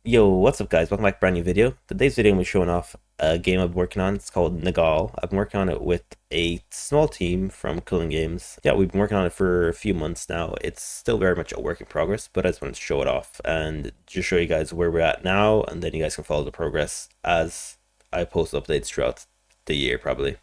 Yo, what's up guys? Welcome back to a brand new video. Today's video I'm going to be showing off a game I've been working on. It's called Na Gaill. I've been working on it with a small team from Cullen Games. Yeah, we've been working on it for a few months now. It's still very much a work in progress, but I just wanted to show it off and just show you guys where we're at now, and then you guys can follow the progress as I post updates throughout the year probably.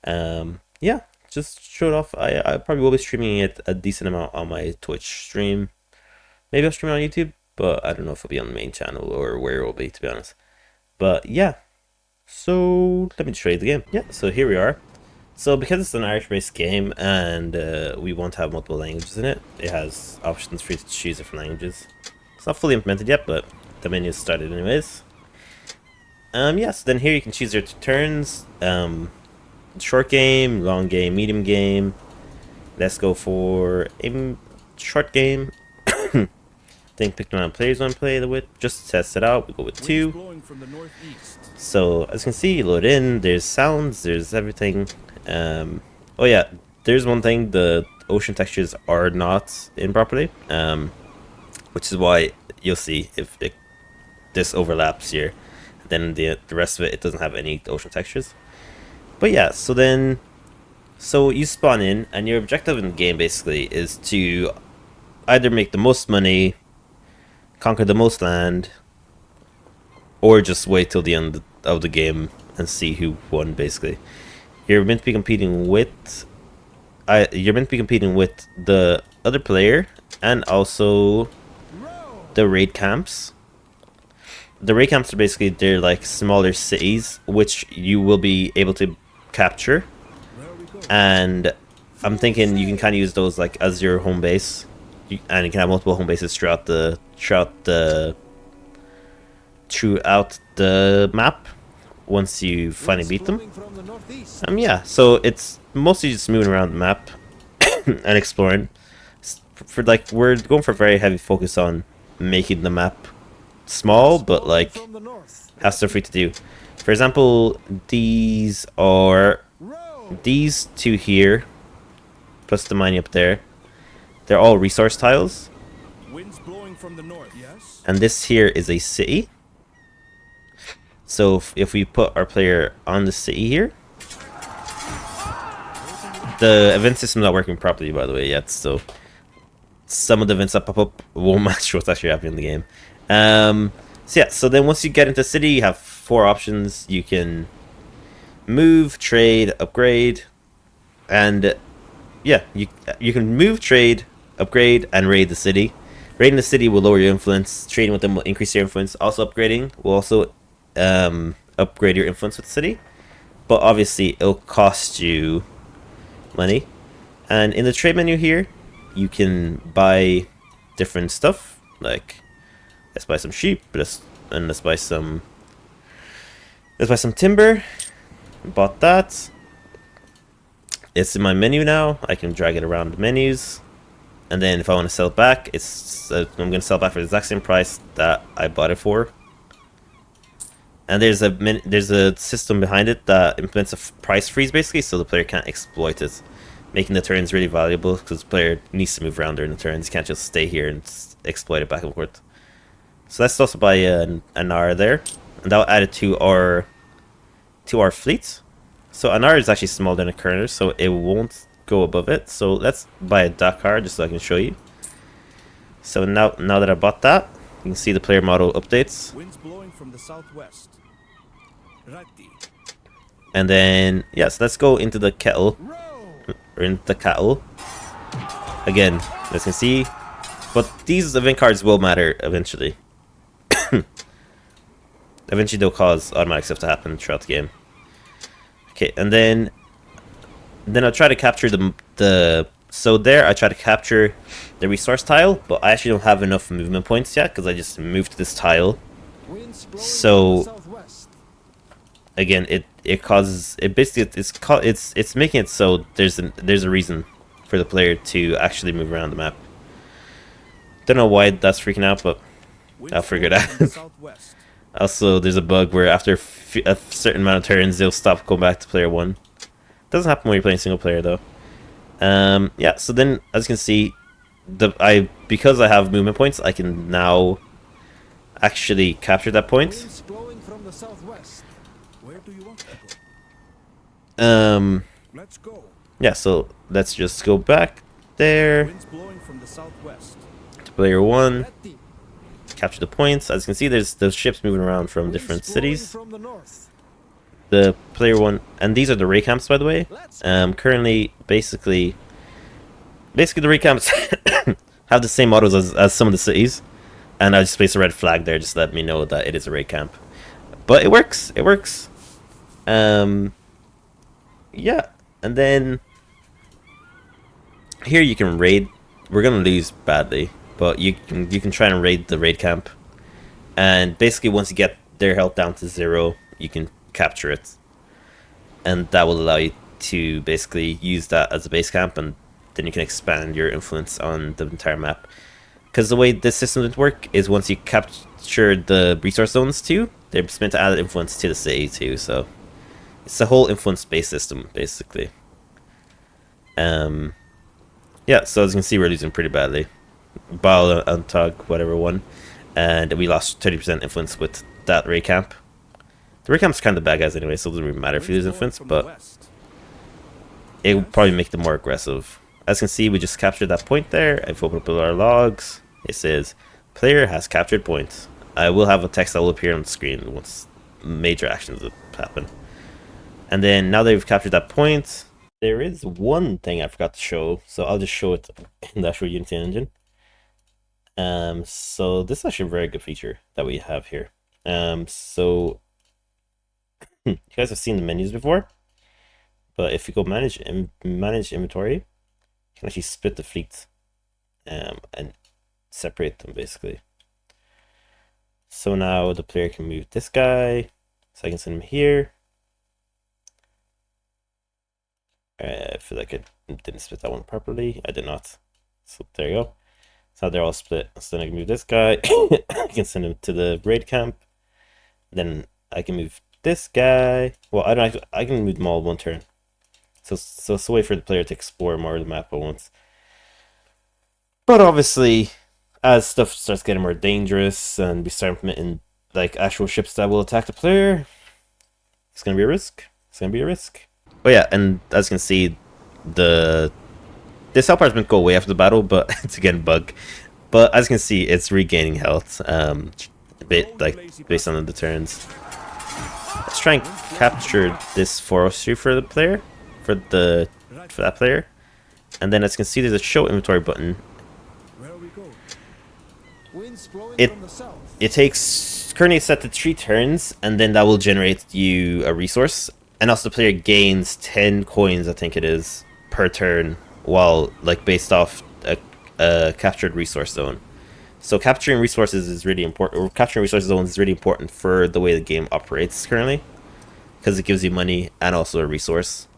Yeah, just show it off. I probably will be streaming it a decent amount on my Twitch stream. Maybe I'll stream it on YouTube, but I don't know if it'll be on the main channel or where it will be, to be honest. But yeah, so let me show you the game. Yeah, so here we are. So because it's an Irish-based game and we want to have multiple languages in it, it has options for you to choose different languages. It's not fully implemented yet, but the menu started anyways. Yeah, so then here you can choose your turns. Short game, long game, medium game. Let's go for a short game. Think pick one players want to play with. Just to test it out, we go with 2. So as you can see, you load in. There's sounds. There's everything. Oh yeah, there's one thing. The ocean textures are not in properly. Which is why you'll see if this overlaps here. Then the rest of it doesn't have any ocean textures. But yeah, so you spawn in, and your objective in the game basically is to either make the most money, conquer the most land, or just wait till the end of the game and see who won. Basically, you're meant to be competing with the other player and also the raid camps. The raid camps are basically, they're like smaller cities which you will be able to capture, and I'm thinking you can kind of use those like as your home base. And you can have multiple home bases throughout the map once you finally beat them. Yeah, so it's mostly just moving around the map and exploring. For like, we're going for a very heavy focus on making the map small, but like have stuff for you to do. For example, these 2 here, plus the mining up there. They're all resource tiles. Winds blowing from the north. Yes. And this here is a city. So if we put our player on the city here, the event system is not working properly, by the way, yet. So some of the events that pop up won't match what's actually happening in the game. So yeah, so then once you get into the city, you have 4 options. You can move, trade, upgrade, and yeah, you can move, trade, upgrade, and raid the city. Raiding the city will lower your influence. Trading with them will increase your influence. Also, upgrading will also upgrade your influence with the city. But obviously, it'll cost you money. And in the trade menu here, you can buy different stuff. Like, let's buy some sheep. And let's buy some timber. Bought that. It's in my menu now. I can drag it around the menus. And then if I want to sell it back, I'm going to sell it back for the exact same price that I bought it for. And there's a system behind it that implements a price freeze basically, so the player can't exploit it, making the turns really valuable because the player needs to move around during the turns. You can't just stay here and exploit it back and forth. So let's also buy an hour there, and that'll add it to our fleet. So an hour is actually smaller than a kerner, so it won't go above it. So let's buy a Dakar just so I can show you. So now that I bought that, you can see the player model updates. Winds blowing from the southwest. And then yes, let's go into the kettle, or into the cattle. Again, as you can see, but these event cards will matter eventually. Eventually, they'll cause automatic stuff to happen throughout the game. Okay, and then I'll try to capture so there I try to capture the resource tile, but I actually don't have enough movement points yet because I just moved this tile. So again, it's making it so there's a reason for the player to actually move around the map. Don't know why that's freaking out, but I'll figure it out. Also, there's a bug where after a certain amount of turns, they'll stop going back to player 1. Doesn't happen when you're playing single player though. Yeah, so then as you can see, because I have movement points, I can now actually captured that point. Winds blowing from the southwest. Where do you want to go? Um, Let's go. yeah, so let's just go back there Winds blowing from the southwest. to player one, Ready. capture the points. As you can see, there's those ships moving around from Winds different blowing cities. from the north. The player one, and these are the raid camps, by the way. Let's Currently, basically the raid camps have the same models as some of the cities, and I just placed a red flag there just to let me know that it is a raid camp. But it works. It works. Yeah, and then here you can raid. We're gonna lose badly, but you can try and raid the raid camp, and basically once you get their health down to 0, you can capture it, and that will allow you to basically use that as a base camp, and then you can expand your influence on the entire map. Because the way this system would work is once you capture the resource zones too, they're meant to add influence to the city too. So it's a whole influence-based system basically. Yeah. So as you can see, we're losing pretty badly. Bal and Tug, whatever won, and we lost 30% influence with that raid camp. The raid camp's kind of bad guys anyway, so it doesn't really matter if you lose influence, but it would probably make them more aggressive. As you can see, we just captured that point there. If we open up our logs, it says player has captured points. I will have a text that will appear on the screen once major actions happen. And then now that we've captured that point, there is one thing I forgot to show, so I'll just show it in the actual Unity engine. So this is actually a very good feature that we have here. So you guys have seen the menus before, but if you go manage inventory, you can actually split the fleet and separate them basically. So now the player can move this guy, so I can send him here. I feel like I didn't split that one properly. I did not. So there you go. So now they're all split. So then I can move this guy. I can send him to the raid camp. Then I can move this guy. Well, I can move them all one turn. So it's a way for the player to explore more of the map at once. But obviously, as stuff starts getting more dangerous and we start implementing like actual ships that will attack the player, it's gonna be a risk. It's gonna be a risk. Oh yeah, and as you can see, this health bar is meant to go away after the battle, but it's again bug. But as you can see, it's regaining health. A bit like based on the turns. Let's try and capture this forestry for the player, for that player, and then as you can see, there's a show inventory button. It takes currently set to 3 turns, and then that will generate you a resource, and also the player gains 10 coins, I think it is, per turn, while like based off a captured resource zone. So capturing resources is really important, or capturing resource zones is really important for the way the game operates currently, because it gives you money and also a resource.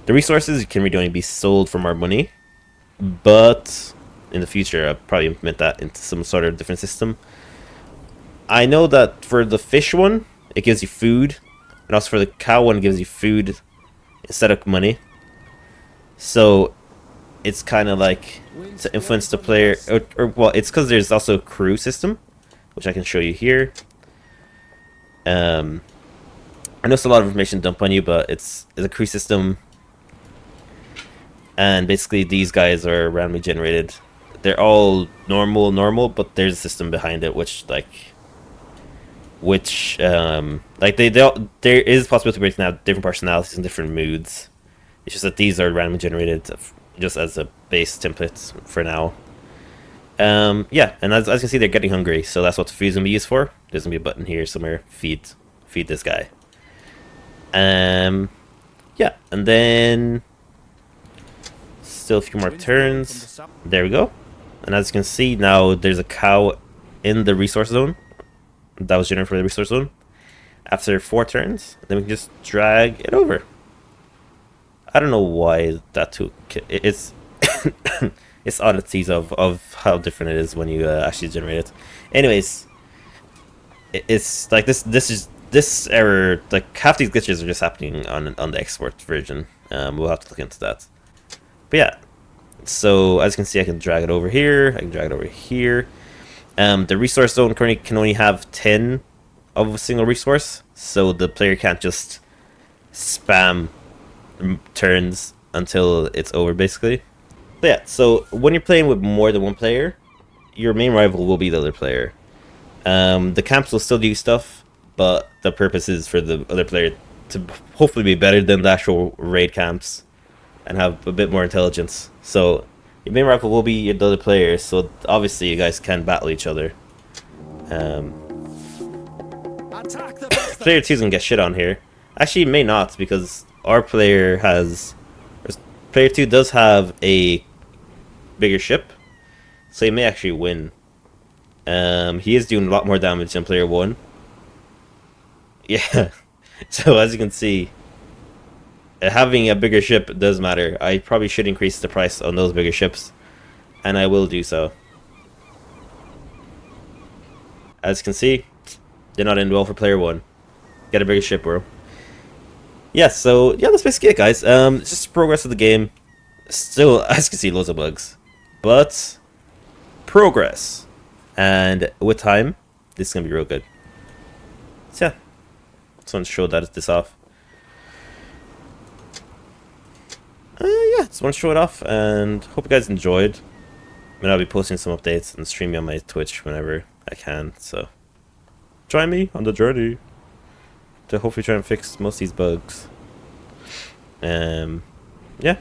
The resources can really only be sold for more money, but in the future I'll probably implement that into some sort of different system. I know that for the fish one, it gives you food, and also for the cow one, it gives you food instead of money. So it's kind of like to influence the player, or well, it's because there's also a crew system, which I can show you here. I know it's a lot of information dumped on you, but it's a crew system, and basically these guys are randomly generated. They're all normal, but there's a system behind it, like there is a possibility of breaking out different personalities and different moods. It's just that these are randomly generated just as a base template for now. Yeah, and as you can see, they're getting hungry, so that's what the food's gonna be used for. There's gonna be a button here somewhere, feed this guy. Yeah, and then still a few more turns. There we go. And as you can see, now there's a cow in the resource zone that was generated for the resource zone. After 4 turns, then we can just drag it over. I don't know why that took. It's it's oddities of how different it is when you actually generate it. Anyways, it's like this error. Like half these glitches are just happening on the export version. We'll have to look into that. But yeah, so as you can see, I can drag it over here. I can drag it over here. The resource zone currently can only have 10 of a single resource, so the player can't just spam turns until it's over, basically. But yeah, so when you're playing with more than one player, your main rival will be the other player. The camps will still do stuff, but the purpose is for the other player to hopefully be better than the actual raid camps and have a bit more intelligence. So your main rival will be the other player, so obviously you guys can battle each other. Um, Attack the Player 2 is bastards! gonna get shit on here. Actually, it may not, because our player has... Player 2 does have a bigger ship, so he may actually win. He is doing a lot more damage than player 1. Yeah, so as you can see, having a bigger ship does matter. I probably should increase the price on those bigger ships, and I will do so. As you can see, did not end well for player 1. Get a bigger ship, bro. Yeah, so yeah, that's basically it, guys. It's just the progress of the game. Still, as you can see, loads of bugs, but progress, and with time, this is gonna be real good. So yeah, just want to show this off. Yeah, just want to show it off, and hope you guys enjoyed. I mean, I'll be posting some updates and streaming on my Twitch whenever I can. So join me on the journey to hopefully try and fix most of these bugs. Yeah.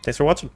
Thanks for watching.